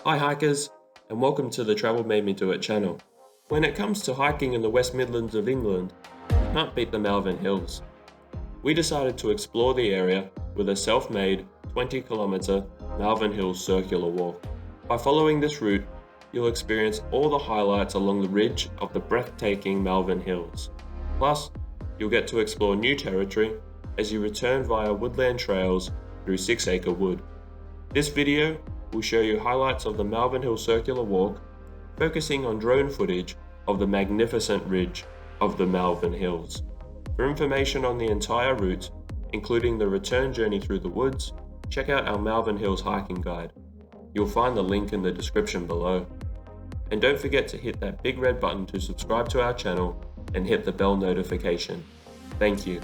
Hi hikers, and welcome to the Travel Made Me Do It channel. When it comes to hiking in the West Midlands of England, you can't beat the Malvern Hills. We decided to explore the area with a self-made 20-kilometre Malvern Hills Circular Walk. By following this route, you'll experience all the highlights along the ridge of the breathtaking Malvern Hills. Plus, you'll get to explore new territory as you return via woodland trails through 6 Acre Wood. This video will show you highlights of the Malvern Hills Circular Walk, focusing on drone footage of the magnificent ridge of the Malvern Hills. For information on the entire route, including the return journey through the woods, check out our Malvern Hills hiking guide. You'll find the link in the description below. And don't forget to hit that big red button to subscribe to our channel and hit the bell notification. Thank you.